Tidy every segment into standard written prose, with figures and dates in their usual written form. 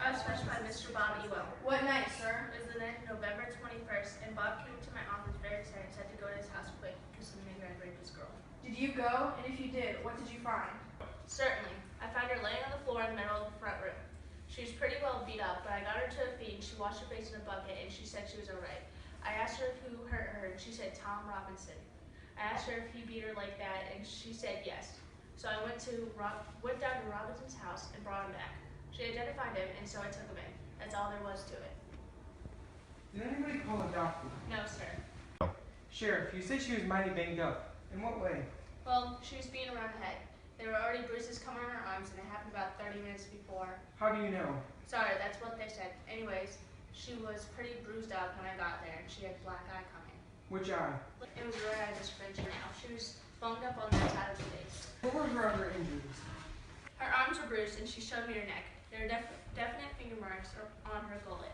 I was fetched by Mr. Bob Ewell. What night, sir? It was the night of November 21st, and Bob came to my office very excited and said to go to his house quick because some nigger had raped his girl. Did you go? And if you did, what did you find? Certainly. I found her laying on the floor in the middle of the front room. She was pretty well beat up, but I got her to her feet and she washed her face in a bucket and she said she was alright. I asked her who hurt her and she said Tom Robinson. I asked her if he beat her like that and she said yes. So I went down to Robinson's house and brought him back. She identified him and so I took him in. That's all there was to it. Did anybody call a doctor? No, sir. Sheriff, you said she was mighty banged up. In what way? Well, she was beaten around the head. There were already bruises coming on her arms and it happened about 30 minutes before. How do you know? Sorry, that's what they said. Anyways, she was pretty bruised up when I got there and she had black eye coming. Which eye? It was right at this fringe now. She was bunged up on that side of the face. What were her other injuries? Her arms were bruised and she showed me her neck. There are definite finger marks on her gullet.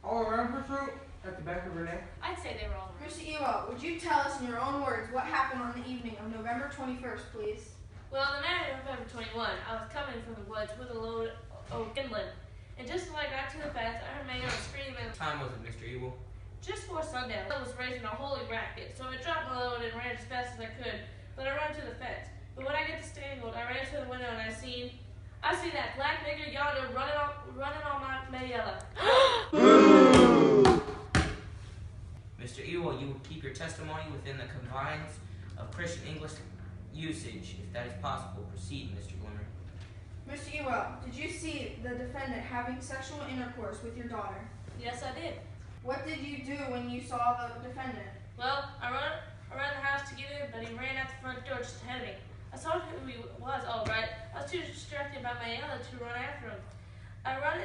All around her throat? At the back of her neck? I'd say they were all around. Mr. Ewell, would you tell us in your own words what happened on the evening of November 21st, please? Well, the night of November 21, I was coming from the woods with a load of kindling, and just as I got to the fence, I heard my yelling screaming. What time was it, Mr. Ewell? Just before sundown. I was raising a holy racket, so I dropped my load and ran as fast as I could, but I ran to the fence. But when I get to Stangold, I ran to the window and I see that black nigger yonder running on my Mayella. Mr. Ewell, you will keep your testimony within the confines of Christian English usage, if that is possible. Proceed, Mr. Glimmer. Mr. Ewell, did you see the defendant having sexual intercourse with your daughter? Yes, I did. What did you do when you saw the defendant? Well, I ran around the house to get him, but he ran out the front door just ahead of me. I saw who he was, all right. I was too distracted by Mayella to run after him. I ran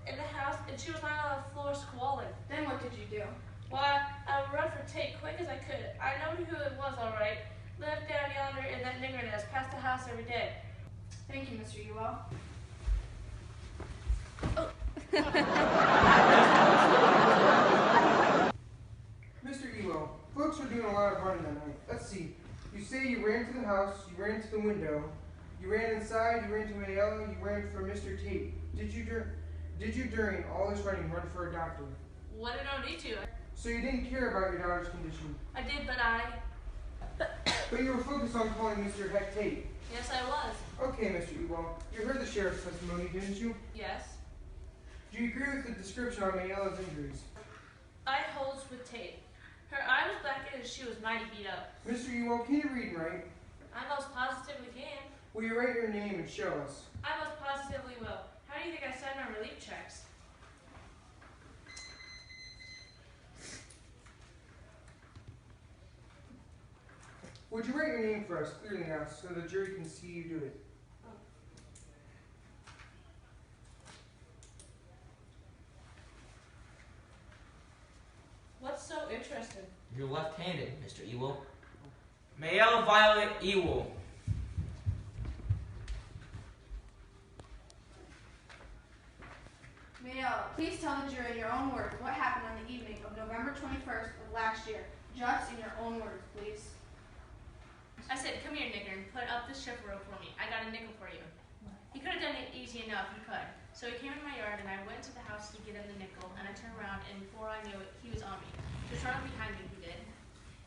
in the house, and she was lying on the floor squalling. Then what did you do? Well, I ran for Tate quick as I could. I know who it was, all right. Lived down yonder in that nigger nest, past the house every day. Thank you, Mr. Ewell. Mr. Ewell, folks were doing a lot of running that night. Let's see. You say you ran to the house, you ran to the window, you ran inside, you ran to Mayella, you ran for Mr. Tate. Did you during all this running run for a doctor? What did I need to? So you didn't care about your daughter's condition? I did, but But you were focused on calling Mr. Heck Tate. yes, I was. Okay, Mr. Ewell, you heard the sheriff's testimony, didn't you? Yes. Do you agree with the description on Mayella's injuries? I holds with Tate. Her eye was black and she was mighty beat up. Mr. Ewell, can you read and write? I most positively can. Will you write your name and show us? I most positively will. How do you think I sign my relief checks? Would you write your name for us clearly now so the jury can see you do it? What's so interesting? You're left-handed, Mr. Ewell. Mayella Violet Ewell. Mayella, please tell the jury in your own words what happened on the evening of November 21st of last year. Just in your own words, please. I said, come here, nigger, and put up this strip rope for me. I got a nickel for you. He could have done it easy enough, he could. So he came in my yard, and I went to the house to get him the nickel, and I turned around, and before I knew it, he was on me. He was running behind me, he did.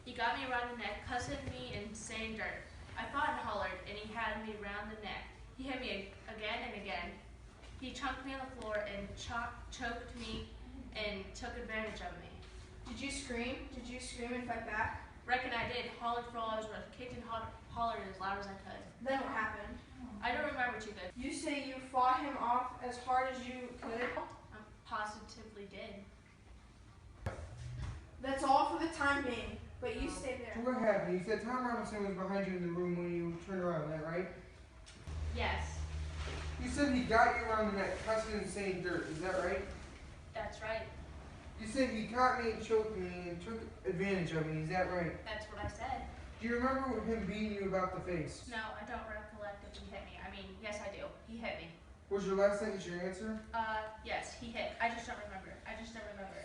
He got me around the neck, cussing me and saying dirt. I fought and hollered, and he had me around the neck. He hit me again and again. He chunked me on the floor and choked me and took advantage of me. Did you scream? Did you scream and fight back? Reckon I did. Hollered for all I was worth. Kicked and hollered as loud as I could. Then what happened? I don't remember too good. You say you fought him off as hard as you could? I positively did. That's all for the time being, but you stay there. So what happened? You said Tom Robinson was behind you in the room when you turned around, is that right? Yes, You said he got you around the neck, cussing and saying dirt, is that right? that's right. You said he caught me and choked me and took advantage of me, is that right? That's what I said. Do you remember him beating you about the face? No, I don't recollect if he hit me. I mean, yes I do. He hit me. Was your last sentence your answer? Yes, he hit. I just don't remember.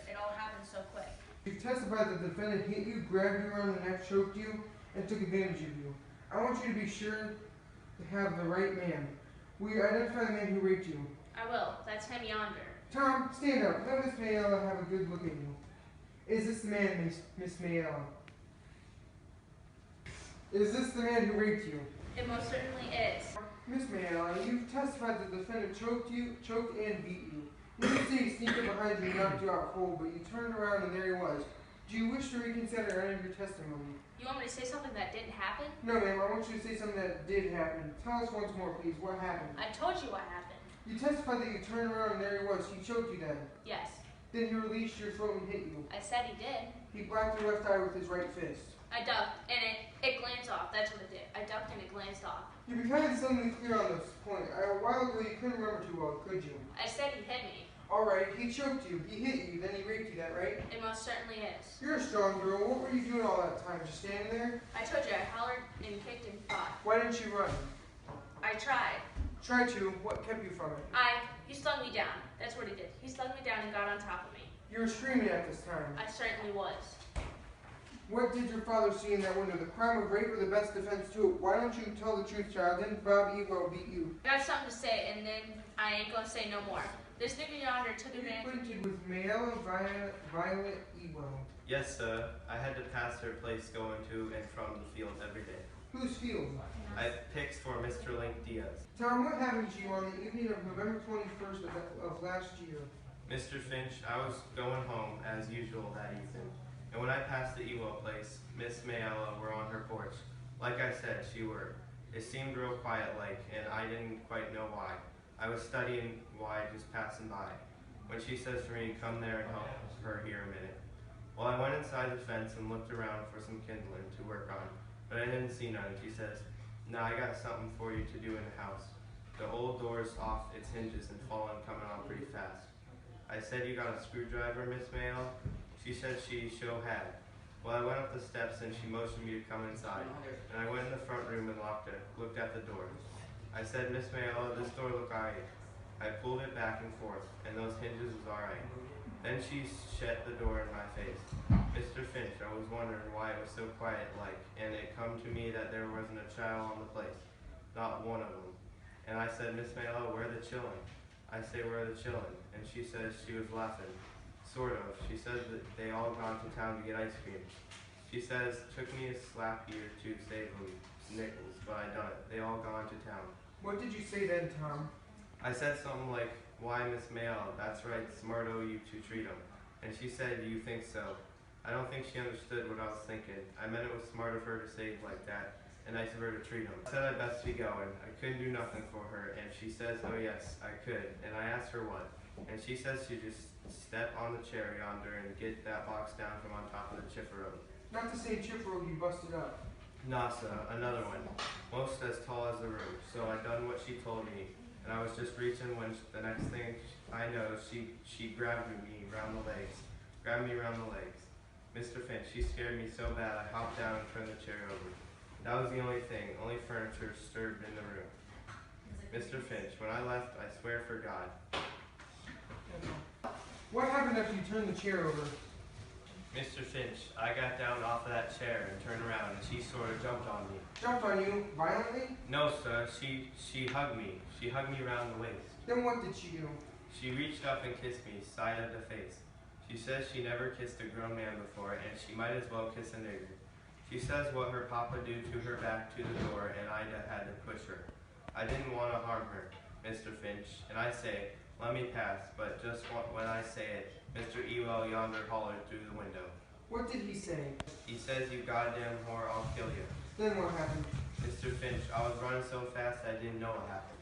It all happened so quick. You've testified that the defendant hit you, grabbed you around the neck, choked you, and took advantage of you. I want you to be sure to have the right man. Will you identify the man who raped you? I will. That's him yonder. Tom, stand up. Let Miss Mayella have a good look at you. Is this the man, Miss Mayella? Is this the man who raped you? It most certainly is. Miss Mayella, you've testified that the defendant choked and beat you. You say he sneaked up behind you and knocked you out cold, but you turned around and there he was. Do you wish to reconsider any of your testimony? You want me to say something that didn't happen? No, ma'am. I want you to say something that did happen. Tell us once more, please. What happened? I told you what happened. You testified that you turned around and there he was. He choked you then. Yes. Then he released your throat and hit you. I said he did. He blacked your left eye with his right fist. I ducked, and it glanced off. That's what it did. I ducked, and it glanced off. You became suddenly clear on this point. A while ago, you couldn't remember too well, could you? I said he hit me. All right, he choked you. He hit you. Then he raped you. That right? It most certainly is. You're a strong girl. What were you doing all that time? Just standing there? I told you I hollered and kicked and fought. Why didn't you run? I tried. Try to. What kept you from it? He slung me down. That's what he did. He slung me down and got on top of me. You were screaming at this time. I certainly was. What did your father see in that window? The crime of rape or the best defense to it? Why don't you tell the truth, child? Didn't Bob Evo beat you? I got something to say, and then I ain't gonna say no more. This nigga yonder took You advantage. acquainted with Mayella Violet Evo. Yes, sir. I had to pass her place going to and from the field every day. Whose field? I picked for Mr. Link Diaz. Tom, what happened to you on the evening of November 21st of last year? Mr. Finch, I was going home as usual that evening, and when I passed the Ewell place, Miss Mayella were on her porch. Like I said, she were. It seemed real quiet-like, and I didn't quite know why. I was studying why, just passing by, when she says to me, come there and help her here a minute. Well, I went inside the fence and looked around for some kindling to work on, but I didn't see none. She says, "Now I got something for you to do in the house. The old door's off its hinges and fallen coming on pretty fast." I said, "You got a screwdriver, Miss Mayella?" She said she sure had. Well, I went up the steps and she motioned me to come inside, and I went in the front room and locked it, looked at the door. I said, "Miss Mayella, this door look alright." I pulled it back and forth, and those hinges was alright. Then she shut the door in my face. "Mr. Finch, I was wondering why it was so quiet like, and it come to me that there wasn't a child on the place. Not one of them." And I said, "Miss Mayella, where the children?" I say, "Where the children?" And she says she was laughing. Sort of. She said that they all gone to town to get ice cream. She says, "Took me a slap year to save them nickels, but I done it. They all gone to town." What did you say then, Tom? I said something like, "Why, Miss Mayella, that's right, smart o' you to treat 'em." And she said, "You think so?" I don't think she understood what I was thinking. I meant it was smart of her to say it like that, and nice of her to treat 'em. I said I'd best be going. I couldn't do nothing for her, and she says, "Oh yes, I could." And I asked her what, and she says she'd just step on the chair yonder and get that box down from on top of the chipper road. Not the same chip road you busted up. Nah, sir, another one, most as tall as the room. So I done what she told me, and I was just reaching when the next thing I know, she grabbed me round the legs. Mr. Finch, she scared me so bad I hopped down and turned the chair over. That was the only thing, only furniture stirred in the room. Mr. Finch, when I left, I swear for God. What happened after you turned the chair over? Mr. Finch, I got down off of that chair and turned around, and she sort of jumped on me. Jumped on you violently? No, sir, she hugged me. She hugged me around the waist. Then what did she do? She reached up and kissed me, side of the face. She says she never kissed a grown man before, and she might as well kiss a nigger. She says what her papa do to her back to the door, and I had to push her. I didn't want to harm her, Mr. Finch, and I say, "Let me pass," but just when I say it, Mr. Ewell yonder hollered through the window. What did he say? He says, "You goddamn whore, I'll kill you." Then what happened? Mr. Finch, I was running so fast I didn't know what happened.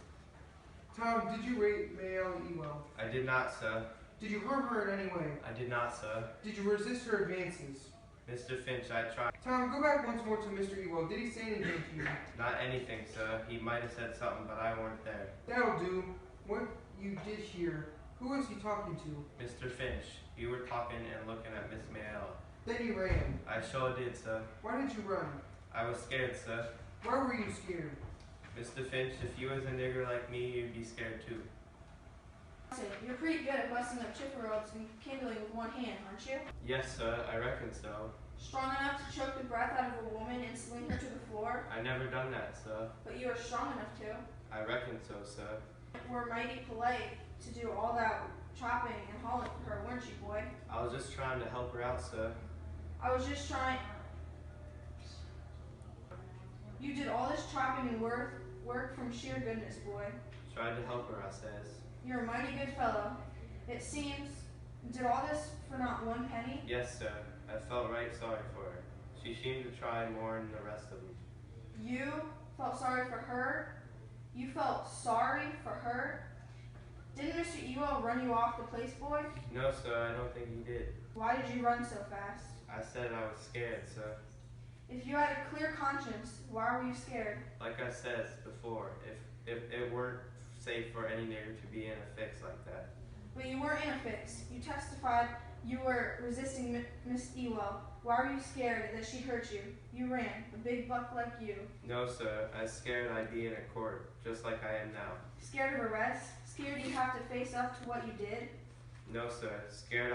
Tom, did you rape Mayella Ewell? I did not, sir. Did you harm her in any way? I did not, sir. Did you resist her advances? Mr. Finch, I tried. Tom, go back once more to Mr. Ewell. Did he say anything to you? Not anything, sir. He might have said something, but I weren't there. That'll do. What you did here, who was he talking to? Mr. Finch, you were talking and looking at Miss Mayella. Then you ran. I sure did, sir. Why did you run? I was scared, sir. Why were you scared? Mr. Finch, if you was a nigger like me, you'd be scared too. You're pretty good at busting up chipper ropes and kindling with one hand, aren't you? Yes, sir, I reckon so. Strong enough to choke the breath out of a woman and sling her to the floor? I never done that, sir. But you are strong enough to. I reckon so, sir. We're mighty polite to do all that chopping and hauling for her, weren't you, boy? I was just trying to help her out, sir. I was just trying. You did all this chopping and work from sheer goodness, boy. Tried to help her, I says. You're a mighty good fellow. It seems. Did all this for not one penny? Yes, sir. I felt right sorry for her. She seemed to try more than the rest of them. You felt sorry for her? You felt sorry for her? Didn't Mr. Ewell run you off the place, boy? No, sir, I don't think he did. Why did you run so fast? I said I was scared, sir. If you had a clear conscience, why were you scared? Like I said before, if it weren't safe for any nigger to be in a fix like that. But you weren't in a fix. You testified you were resisting Miss Ewell. Why were you scared that she'd hurt you? You ran, a big buck like you. No, sir, I was scared I'd be in a court, just like I am now. Scared of arrest? Scared you'd have to face up to what you did? No, sir, scared